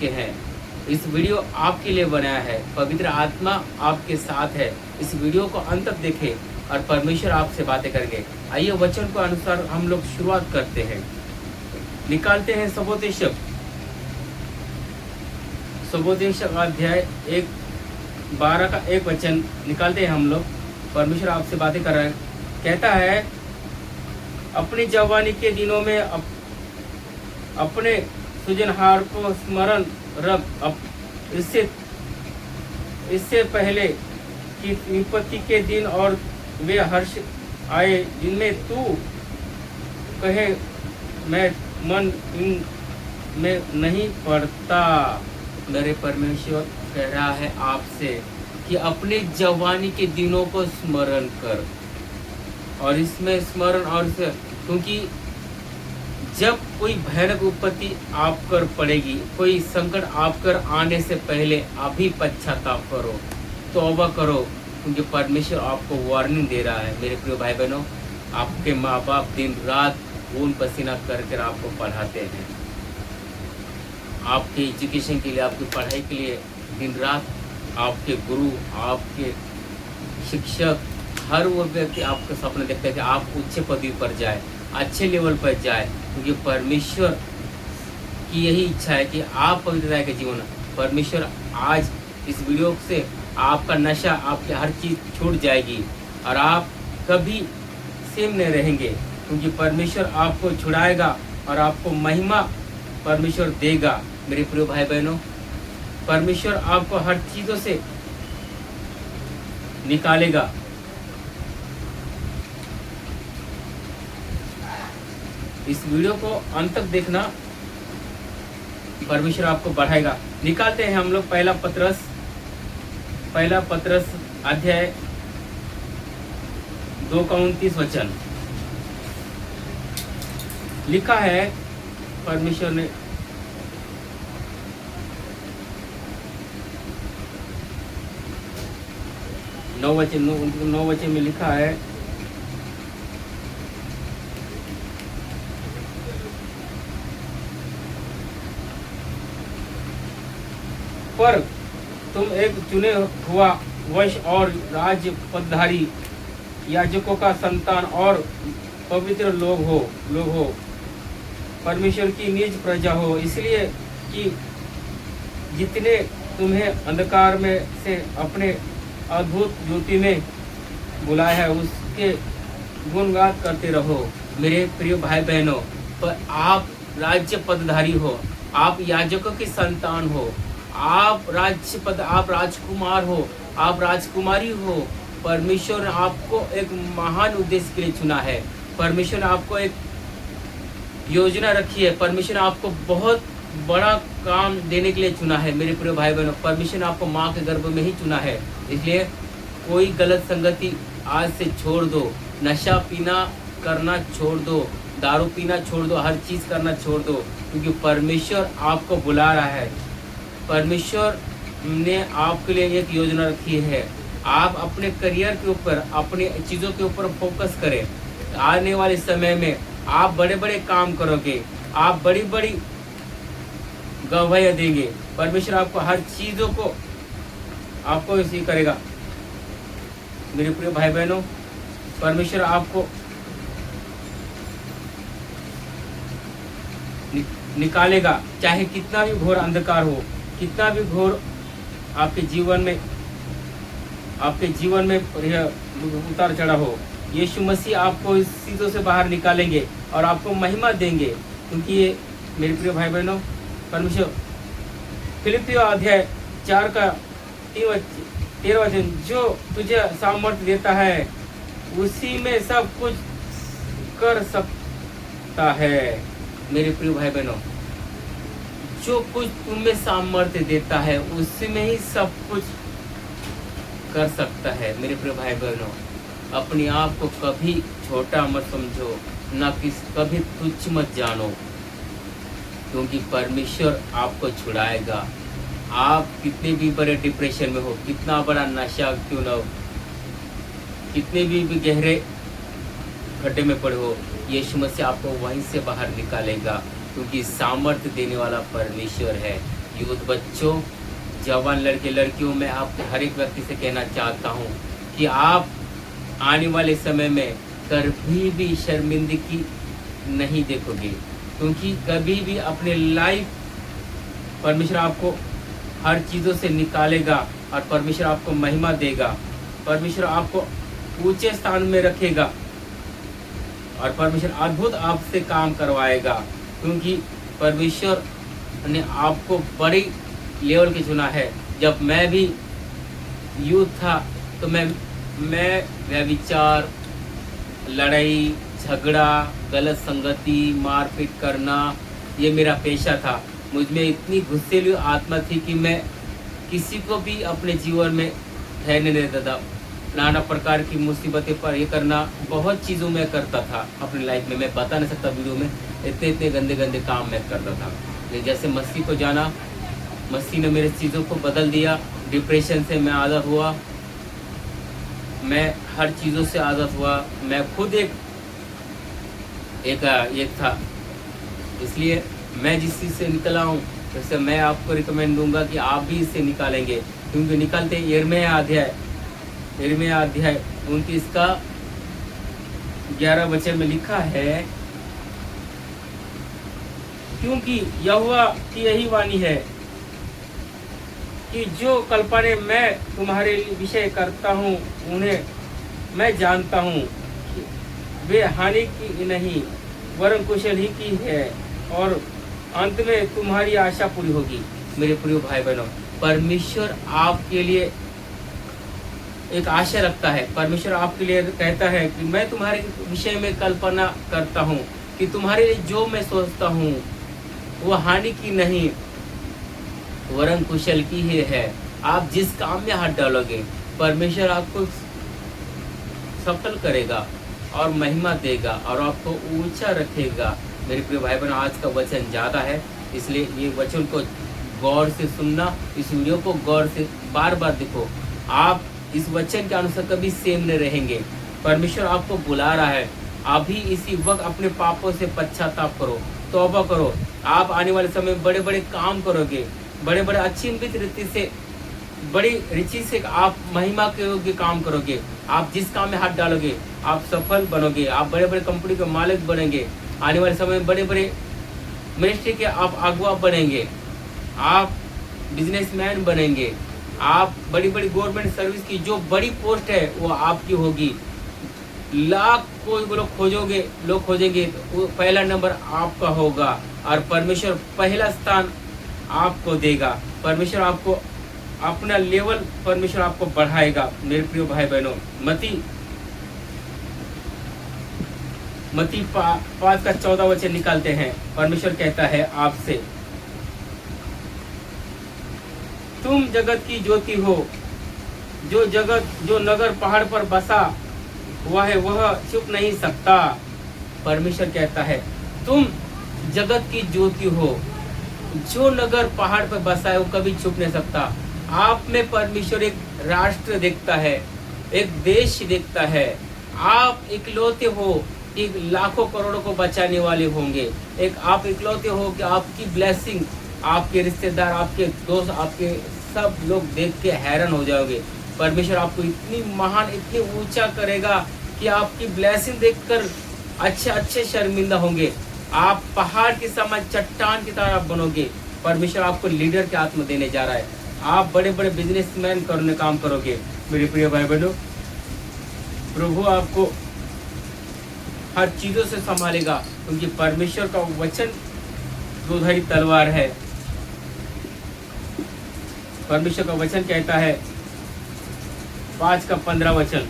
चुके हैं। इस वीडियो आपके लिए बनाया है, पवित्र आत्मा आपके साथ है। इस वीडियो को अंत तक देखें और परमेश्वर आपसे बातें करेंगे। आइए वचन को अनुसार हम लोग शुरुआत करते हैं। निकालते हैं सबोदेशक अध्याय 12 का 1 वचन निकालते हैं हम लोग। परमेश्वर आपसे बातें कर रहा है। कहता है, अपनी जवानी के दिनों में अपने सृजनहार को स्मरण रख, इससे पहले कि विपत्ति के दिन और वे हर्ष आए जिनमें तू कहे मैं मन में नहीं पड़ता। मेरे परमेश्वर कह रहा है आपसे कि अपने जवानी के दिनों को स्मरण कर। और इसमें स्मरण और क्योंकि जब कोई भयानक विपत्ति आप कर पड़ेगी, कोई संकट आप कर आने से पहले अभी पश्चाताप करो, तौबा करो, क्योंकि परमेश्वर आपको वार्निंग दे रहा है। मेरे प्रिय भाई बहनों, आपके माँ बाप दिन रात खून पसीना कर आपको पढ़ाते हैं, आपके एजुकेशन के लिए, आपकी पढ़ाई के लिए दिन रात आपके गुरु, आपके शिक्षक, हर वो व्यक्ति आपका सपना देखता है कि आप उच्च पदवी पर जाए, अच्छे लेवल पर जाए, क्योंकि परमेश्वर की यही इच्छा है कि आप पवित्रता के जीवन। परमेश्वर आज इस वीडियो से आपका नशा, आपकी हर चीज़ छूट जाएगी और आप कभी सेम नहीं रहेंगे, क्योंकि परमेश्वर आपको छुड़ाएगा और आपको महिमा परमेश्वर देगा। मेरे प्रिय भाई बहनों, परमेश्वर आपको हर चीज़ों से निकालेगा। इस वीडियो को अंत तक देखना, परमेश्वर आपको बढ़ाएगा। निकालते हैं हम लोग पहला पत्रस अध्याय 2 का 29 वचन। लिखा है परमेश्वर ने, नौ वचन में लिखा है, पर तुम एक चुने हुआ वंश और राज्य पदधारी याजकों का संतान और पवित्र लोग हो, परमेश्वर की निज प्रजा हो, इसलिए कि जितने तुम्हें अंधकार में से अपने अद्भुत ज्योति में बुलाया है उसके गुणगान करते रहो। मेरे प्रिय भाई बहनों, पर आप राज्य पदधारी हो, आप याजकों की संतान हो, आप राजकुमार हो, आप राजकुमारी हो। परमेश्वर ने आपको एक महान उद्देश्य के लिए चुना है। परमेश्वर ने आपको एक योजना रखी है। परमेश्वर ने आपको बहुत बड़ा काम देने के लिए चुना है। मेरे प्रिय भाई बहनों, परमेश्वर ने आपको माँ के गर्भ में ही चुना है। इसलिए कोई गलत संगति आज से छोड़ दो, नशा पीना करना छोड़ दो, दारू पीना छोड़ दो, हर चीज़ करना छोड़ दो, क्योंकि परमेश्वर आपको बुला रहा है। परमेश्वर ने आपके लिए एक योजना रखी है। आप अपने करियर के ऊपर, अपनी चीज़ों के ऊपर फोकस करें। आने वाले समय में आप बड़े बड़े काम करोगे, आप बड़ी बड़ी गवाहियाँ देंगे। परमेश्वर आपको हर चीज़ों को आपको इसी करेगा। मेरे प्रिय भाई बहनों, परमेश्वर आपको निकालेगा, चाहे कितना भी घोर अंधकार हो, कितना भी घोर आपके जीवन में उतार चढ़ा हो। यीशु मसीह आपको इस चीज़ों से बाहर निकालेंगे और आपको महिमा देंगे, क्योंकि ये मेरे प्रिय भाई बहनों, परमेश्वर फिलिपियों अध्याय 4 का 13 वचन, जो तुझे सामर्थ्य देता है उसी में सब कुछ कर सकता है। मेरे प्रिय भाई बहनों, जो कुछ तुम्हें सामर्थ्य देता है उसी में ही सब कुछ कर सकता है। मेरे प्रिय भाई बहनों, अपने आप को कभी छोटा मत समझो, ना कभी तुच्छ मत जानो, क्योंकि परमेश्वर आपको छुड़ाएगा। आप कितने भी बड़े डिप्रेशन में हो, कितना बड़ा नशा क्यों ना हो, कितने भी गहरे गड्ढे में पड़े हो, यीशु मसीह आपको वहीं से बाहर निकालेगा, क्योंकि सामर्थ्य देने वाला परमेश्वर है। यूथ बच्चों, जवान लड़के लड़कियों, मैं आपके हर एक व्यक्ति से कहना चाहता हूँ कि आप आने वाले समय में कभी भी शर्मिंदगी नहीं देखोगे, क्योंकि कभी भी अपने लाइफ परमेश्वर आपको हर चीज़ों से निकालेगा और परमेश्वर आपको महिमा देगा। परमेश्वर आपको ऊंचे स्थान में रखेगा और परमेश्वर अद्भुत आपसे काम करवाएगा, क्योंकि परमेश्वर ने आपको बड़ी लेवल के चुना है। जब मैं भी यूथ था तो मैं व्यभिचार, लड़ाई झगड़ा, गलत संगति, मारपीट करना, ये मेरा पेशा था। मुझ में इतनी गुस्सेलू आत्मा थी कि मैं किसी को भी अपने जीवन में ठहरने नहीं देता था। नाना प्रकार की मुसीबतें पर ये करना, बहुत चीज़ों में करता था अपनी लाइफ में। मैं बता नहीं सकता वीडियो में, इतने इतने गंदे गंदे काम मैं करता था। जैसे मस्ती को जाना, मस्ती ने मेरे चीज़ों को बदल दिया। डिप्रेशन से मैं आज़ाद हुआ, मैं हर चीज़ों से आज़ाद हुआ। मैं खुद एक था, इसलिए मैं जिस चीज़ से निकला हूँ, जैसे मैं आपको रिकमेंड दूंगा कि आप भी इससे निकालेंगे, क्योंकि निकलते यिर्मयाह अध्याय 29 का 11 वचन में लिखा है, क्योंकि यहोवा की यही वाणी है कि जो कल्पनाएं मैं तुम्हारे विषय करता हूँ उन्हें मैं जानता हूँ कि वे हानि की नहीं वरन कुशल ही की है, और अंत में तुम्हारी आशा पूरी होगी। मेरे प्रिय भाई बहनों, परमेश्वर आपके लिए एक आशा रखता है। परमेश्वर आपके लिए कहता है कि मैं तुम्हारे विषय में कल्पना करता हूँ कि तुम्हारे लिए जो मैं सोचता हूँ वो हानि की नहीं वरन कुशल की ही है। आप जिस काम में हाथ डालोगे परमेश्वर आपको सफल करेगा और महिमा देगा और आपको ऊंचा रखेगा। मेरे प्रिय भाई बहन, आज का वचन ज़्यादा है, इसलिए ये वचन को गौर से सुनना, इस वीडियो को गौर से बार बार देखो। आप इस वचन के अनुसार कभी सेम नहीं रहेंगे। परमेश्वर आपको बुला रहा है, अभी इसी वक्त अपने पापों से पश्चाताप करो, तौबा करो। आप आने वाले समय में बड़े बड़े काम करोगे, बड़े बड़े अच्छी रीति से, बड़ी रुचि से आप महिमा के योग्य काम करोगे। आप जिस काम में हाथ डालोगे आप सफल बनोगे, आप बड़े बड़े कंपनी के मालिक बनेंगे। आने वाले समय में बड़े बड़े मिनिस्ट्री के आप अगुवा बनेंगे, आप बिजनेसमैन बनेंगे, आप बड़ी बड़ी गवर्नमेंट सर्विस की जो बड़ी पोस्ट है वो आपकी होगी। लाख कोई लोग खोजेंगे तो पहला नंबर आपका होगा और परमेश्वर पहला स्थान आपको देगा। परमेश्वर आपको अपना लेवल परमेश्वर आपको बढ़ाएगा। मेरे प्रिय भाई बहनों, मत्ती 5 का 14 वचन निकालते हैं। परमेश्वर कहता है आपसे, तुम जगत की ज्योति हो। जो नगर पहाड़ पर बसा हुआ है वह छुप नहीं सकता। परमेश्वर कहता है तुम जगत की ज्योति हो। जो नगर पहाड़ पर बसा है वो कभी छुप नहीं सकता। आप में परमेश्वर एक राष्ट्र देखता है, एक देश देखता है। आप इकलौते हो कि लाखों करोड़ों को बचाने वाले होंगे। आप इकलौते हो कि आपकी ब्लेसिंग, आपके रिश्तेदार, आपके दोस्त, आपके सब लोग देख के हैरान हो जाओगे। परमेश्वर आपको इतनी महान, इतनी ऊंचा करेगा कि आपकी ब्लेसिंग देखकर अच्छे शर्मिंदा होंगे। आप पहाड़ के समान, चट्टान की तरह बनोगे। परमेश्वर आपको लीडर के आत्मा देने जा रहा है। आप बड़े बड़े बिजनेसमैन करने काम करोगे। मेरे प्रिय भाई बहनों, प्रभु आपको हर चीजों से संभालेगा, क्योंकि परमेश्वर का वचन दोधारी तलवार है। परमेश्वर का वचन कहता है 5 का 15 वचन,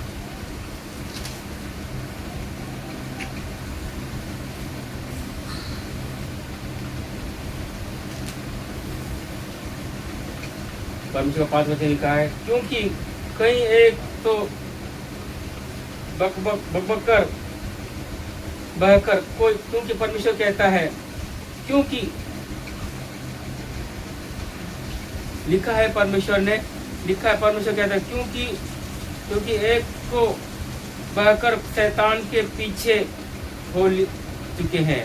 परमेश्वर का 5 वचन लिखा है, क्योंकि कहीं एक तो बहकर कोई, क्योंकि परमेश्वर कहता है, क्योंकि लिखा है परमेश्वर कहता है क्योंकि एक को बहकर शैतान के पीछे हो चुके हैं।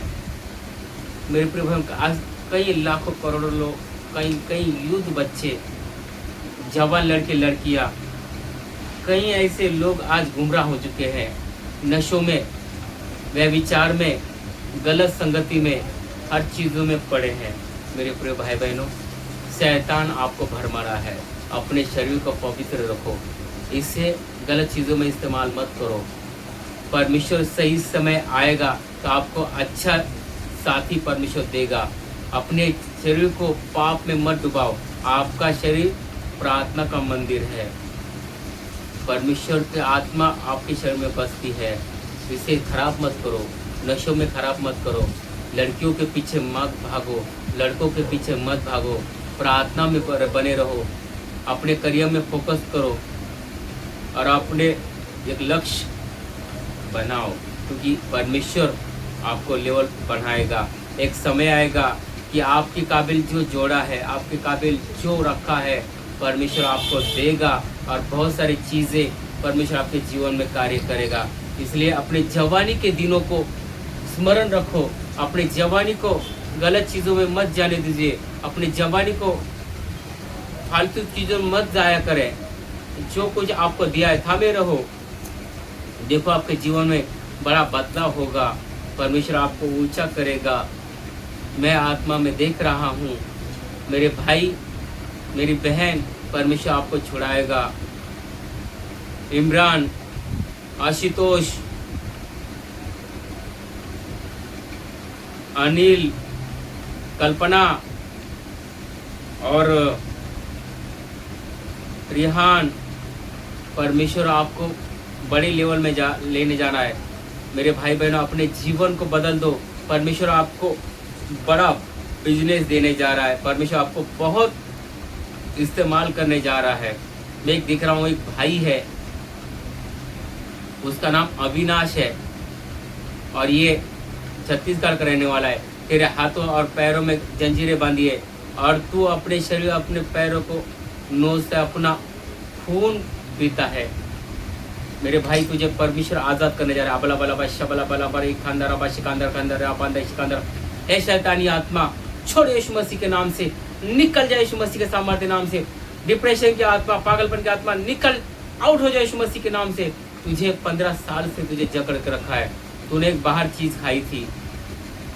मेरे प्रिय भाइयों, आज कई लाखों करोड़ों लोग कई कई यूथ बच्चे, जवान लड़के लड़कियां, कई ऐसे लोग आज गुमराह हो चुके हैं, नशों में, व्यभिचार में, गलत संगति में, हर चीज़ों में पड़े हैं। मेरे प्रिय भाई बहनों, शैतान आपको भरमा रहा है। अपने शरीर को पवित्र रखो, इसे गलत चीज़ों में इस्तेमाल मत करो। परमेश्वर सही समय आएगा तो आपको अच्छा साथी परमेश्वर देगा। अपने शरीर को पाप में मत डुबाओ। आपका शरीर प्रार्थना का मंदिर है। परमेश्वर की आत्मा आपके शरीर में बसती है, इसे खराब मत करो, नशों में खराब मत करो, लड़कियों के पीछे मत भागो, लड़कों के पीछे मत भागो, प्रार्थना में बने रहो, अपने करियर में फोकस करो और अपने एक लक्ष्य बनाओ, क्योंकि परमेश्वर आपको लेवल बढ़ाएगा। एक समय आएगा कि आपके काबिल जो जोड़ा है, आपके काबिल जो रखा है, परमेश्वर आपको देगा और बहुत सारी चीज़ें परमेश्वर आपके जीवन में कार्य करेगा। इसलिए अपने जवानी के दिनों को स्मरण रखो, अपने जवानी को गलत चीज़ों में मत जाने दीजिए, अपने जवानी को फालतू चीज़ों में मत जाया करें। जो कुछ आपको दिया है थामे रहो। देखो आपके जीवन में बड़ा बदलाव होगा, परमेश्वर आपको ऊंचा करेगा। मैं आत्मा में देख रहा हूँ, मेरे भाई मेरी बहन, परमेश्वर आपको छुड़ाएगा। इमरान, आशुतोष, अनिल, कल्पना और रिहान, परमेश्वर आपको बड़े लेवल में लेने जाना है। मेरे भाई बहनों, अपने जीवन को बदल दो। परमेश्वर आपको बड़ा बिजनेस देने जा रहा है। परमेश्वर आपको बहुत इस्तेमाल करने जा रहा है। मैं एक दिख रहा हूँ, एक भाई है, उसका नाम अविनाश है और ये छत्तीसगढ़ का रहने वाला है। तेरे हाथों और पैरों में जंजीरें बांधी है और तू अपने शरीर, अपने पैरों को नोच से अपना खून पीता है। मेरे भाई, तुझे परमेश्वर आजाद करने जा रहा है। अबला बला बा शबला बला बा खानदार बा शिकांदर खानदार अपांदा शिकांदर। हे शैतानी आत्मा, छोड़ यीशु मसीह के नाम से, निकल जाए यीशु मसीह के सामर्थ्य नाम से। डिप्रेशन की आत्मा, पागलपन की आत्मा, निकल, आउट हो जाए यीशु मसीह के नाम से। तुझे 15 साल से तुझे जकड़ के रखा है। तूने एक बाहर चीज़ खाई थी,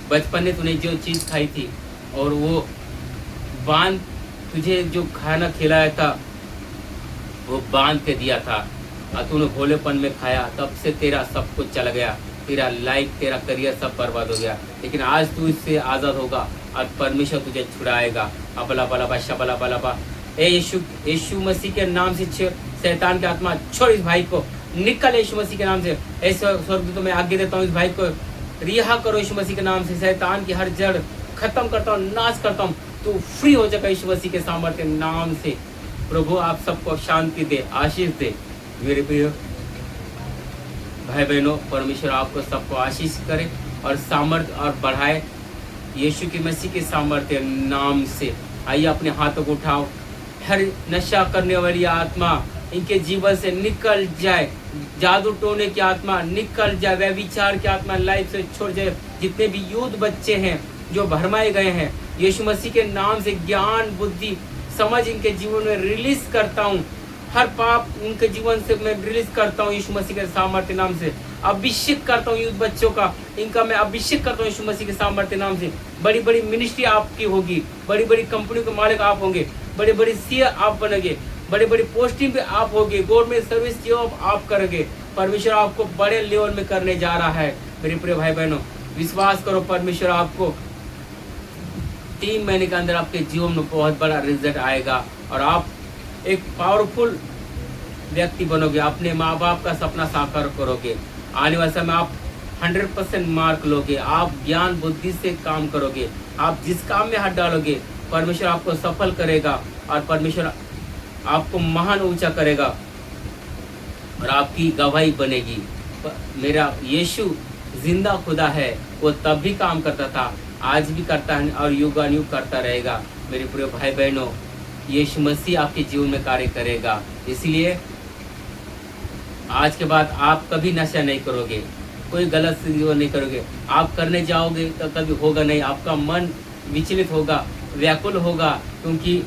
बचपन में तूने जो चीज़ खाई थी और वो बांध, तुझे जो खाना खिलाया था वो बांध के दिया था और तूने भोलेपन में खाया, तब से तेरा सब कुछ चला गया। तेरा लाइफ, तेरा करियर सब बर्बाद हो गया। लेकिन आज तू इससे आज़ाद होगा और परमेश्वर तुझे छुड़ाएगा। अबला बला बा शबला बला बा। ए यीशु मसीह के नाम से शैतान की आत्मा, छोड़ इस भाई को, निकल यीशु मसीह के नाम से। ऐसे स्वर्गदूतों में आज्ञा देता हूँ, इस भाई को रिहा करो यीशु मसीह के नाम से। शैतान की हर जड़ खत्म करता हूँ, नाश करता हूँ। तू फ्री हो जाएगा यीशु मसीह के सामर्थ्य नाम से। प्रभु आप सबको शांति दे, आशीष दे। मेरे प्रिय भाई बहनों, परमेश्वर आपको सबको आशीष करे और सामर्थ्य और बढ़ाए यीशु के मसीह के सामर्थ्य नाम से। आइए अपने हाथों को उठाओ। हर नशा करने वाली आत्मा इनके जीवन से निकल जाए। जादू टोने की आत्मा निकल जाए। व्यभिचार की आत्मा लाइफ से छोड़ जाए। जितने भी यूथ बच्चे हैं जो भरमाए गए हैं, यीशु मसीह के नाम से ज्ञान, बुद्धि, समझ इनके जीवन में रिलीज करता हूँ। हर पाप उनके जीवन से मैं रिलीज करता हूँ यीशु मसीह के सामर्थ्य नाम से। अभिषेक करता हूँ यूथ बच्चों का, इनका मैं अभिषेक करता हूँ यीशु मसीह के सामर्थ्य नाम से। बड़ी बड़ी मिनिस्ट्री आपकी होगी, बड़ी बड़ी कंपनियों के मालिक आप होंगे, बड़े बड़ी सीए आप बनेंगे, बड़े बड़ी पोस्टिंग पे आप होंगे, गवर्नमेंट सर्विस जॉब आप करोगे। परमेश्वर आपको बड़े लेवल में करने जा रहा है। मेरे प्रिय भाई बहनों, विश्वास करो, परमेश्वर आपको 3 महीने के अंदर आपके जीवन में बहुत बड़ा रिजल्ट आएगा और आप एक पावरफुल व्यक्ति बनोगे। अपने माँ बाप का सपना साकार करोगे। आने वाले समय आप 100% मार्क लोगे। आप ज्ञान बुद्धि से काम करोगे। आप जिस काम में हाथ डालोगे, परमेश्वर आपको सफल करेगा और परमेश्वर आपको महान ऊंचा करेगा और आपकी गवाही बनेगी। मेरा यीशु जिंदा खुदा है। वो तब भी काम करता था, आज भी करता है और युगानुयुग करता रहेगा। मेरे प्रिय भाई बहनों, यीशु मसीह आपके जीवन में कार्य करेगा। इसलिए आज के बाद आप कभी नशा नहीं करोगे, कोई गलत जीवन नहीं करोगे। आप करने जाओगे तो कभी होगा नहीं। आपका मन विचलित होगा, व्याकुल होगा, क्योंकि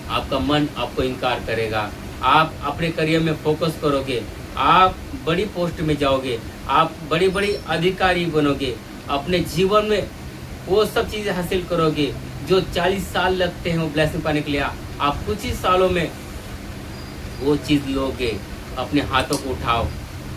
आपका मन आपको इनकार करेगा। आप अपने करियर में फोकस करोगे, आप बड़ी पोस्ट में जाओगे, आप बड़ी बड़ी अधिकारी बनोगे, अपने जीवन में वो सब चीज़ें हासिल करोगे जो 40 साल लगते हैं वो ब्लेसिंग पाने के लिए। आप कुछ ही सालों में वो चीज़ लोगे। अपने हाथों को उठाओ।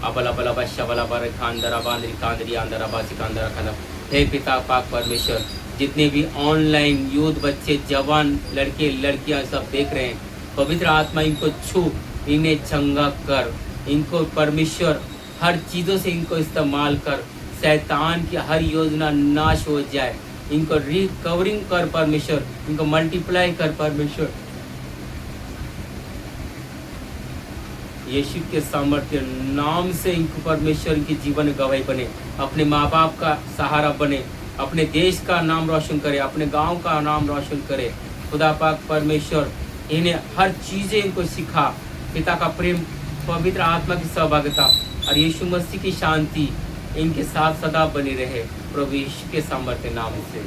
अबला बला बशा बला बर खानदरा बांदरी कांदरी आंदरा बासी कांदरा खाना। हे पिता पाक परमेश्वर, जितने भी ऑनलाइन यूथ बच्चे, जवान लड़के लड़कियां सब देख रहे हैं, पवित्र आत्मा इनको छू, इन्हें चंगा कर, इनको परमेश्वर हर चीज़ों से इनको इस्तेमाल कर, शैतान की हर योजना नाश हो जाए, इनको रिकवरिंग कर परमेश्वर, इनको मल्टीप्लाई कर परमेश्वर। यीशु के सामर्थ्य नाम से इनको परमेश्वर की जीवन गवाही बने, अपने माँ बाप का सहारा बने, अपने देश का नाम रोशन करे, अपने गांव का नाम रोशन करे। खुदा पाक परमेश्वर इन्हें हर चीज़ें इनको सिखा। पिता का प्रेम, पवित्र आत्मा की सहभागिता और यीशु मसीह की शांति इनके साथ सदा बनी रहे, प्रभु यीशु के सामर्थ्य नाम से।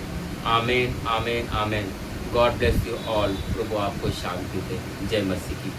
आमीन आमीन आमीन। God bless you all. प्रभु आपको शांति दे। जय मसीह की।